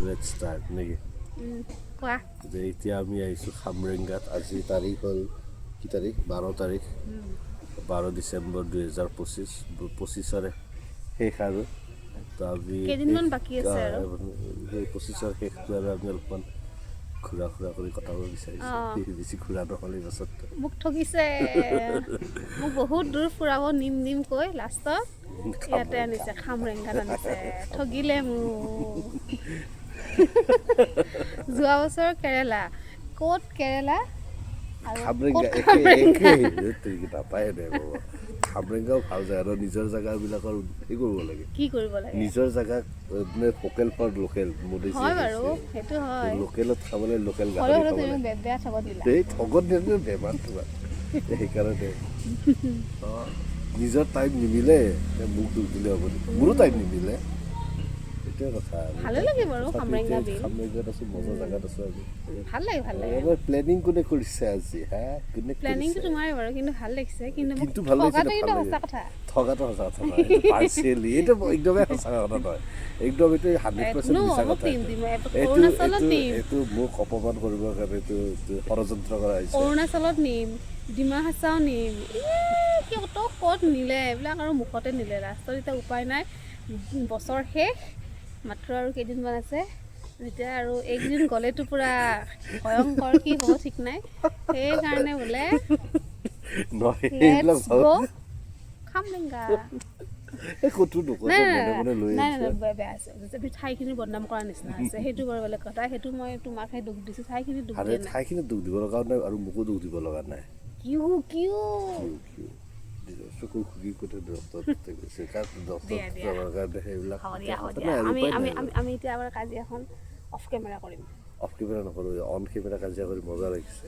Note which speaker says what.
Speaker 1: let's start নেকি
Speaker 2: কোৱা
Speaker 1: যে এতিয়া আমি আহিছোঁ খামৰেংগাত আজি তাৰিখ হ'ল কি তাৰিখ 12 ডিচেম্বৰ 2025 শেষ আৰু তো আমি
Speaker 2: কেইদিনমান বাকী আছে আৰু
Speaker 1: সেই 25 শেষটো আৰু আমি অলপমান ঘূৰা কৰি কটাব বিচাৰিছোঁ বেছি ঘূৰা নহ'লে পাছত
Speaker 2: মোক ঠগিছে মোক বহুত দূৰ ফুৰাব নিম কৈ লাষ্টত ইয়াতে আনিছে খামৰেংগাত আনিছে ঠগিলে মোক যোৱা বছৰ কেৰেলা ক'ত কেৰেলা
Speaker 1: খামৰেংগা নাপায় দে বাবা খামৰেংগাও ভাল জেগা আৰু নিজৰ জেগাবিলাকৰ হেৰি কৰিব লাগে
Speaker 2: কি কৰিব লাগে
Speaker 1: নিজৰ জেগাক মানে ভোকেল ফৰ লোকেল
Speaker 2: হয় বাৰু সেইটো হয়
Speaker 1: লোকেলত খাবলৈ লোকেল
Speaker 2: হ'লেও
Speaker 1: গাহৰি
Speaker 2: তুমি
Speaker 1: খাবলৈ
Speaker 2: বেয়া ঠগত দিলা
Speaker 1: এই ঠগত দিলে বেমাৰ তোমাৰ সেইকাৰণে নিজৰ টাইম নিমিলে মোক দুখ দিলে হ'ব নেকি মোৰো টাইম নিমিলে সেইটোৱে কথা
Speaker 2: ভালে লাগে বাৰু খামৰেংগা বিল
Speaker 1: খামৰেংগাত আছোঁ মজা জেগাত আছোঁ আমি
Speaker 2: ভাল লাগে
Speaker 1: এবাৰ প্লেনিং কোনে কৰিছে আজি হা কোনে
Speaker 2: প্লেনিংটো তোমাৰে বাৰু কিন্তু ভাল লাগিছে কিন্তু
Speaker 1: কিন্তু ভাল লাগিছে
Speaker 2: কিন্তু সঁচা কথা
Speaker 1: ঠগাটো সঁচা কথা নহয় পাৰ্চিয়েলি এইটো একদমেই সঁচা কথা নহয় একদম এইটো 100% মিছা কথা এইটো মোক অপমান কৰিবৰ কাৰণে এইটো ষড়যন্ত্ৰ কৰা হৈছে
Speaker 2: অৰুণাচলত নিম ডিমা হাছাও নিম ক'ত নিলে এইবিলাক আৰু মুখতে নিলে লাষ্টত এতিয়া উপায় নাই বছৰ শেষ মাত্ৰ আৰু কেইদিনমান আছে যেতিয়া আৰু এইকেইদিন গ'লেতো পূৰা ভয়ংকৰ কি হ'ব ঠিক নাই সেইকাৰণে বোলে খামৰেংগা বেয়া আছে ঠাইখিনি বদনাম কৰাৰ নিচিনা আছে সেইটো বাৰু বেলেগ কথা সেইটো মই তোমাকহে দুখ দিছোঁ ঠাইখিনি দুখ দিয়া নাই
Speaker 1: ঠাইখিনি দুখ দিব লগা নাই আৰু মোকো দুখ দিব লগা নাই
Speaker 2: কিয়
Speaker 1: চকুৰ খুকি কোটে
Speaker 2: আমি এতিয়া আমাৰ কাজিয়াখন অফ কেমেৰা কৰিম
Speaker 1: অফ কেমেৰা নকৰোঁ অন কেমেৰা কাজিয়া কৰি মজা লাগিছে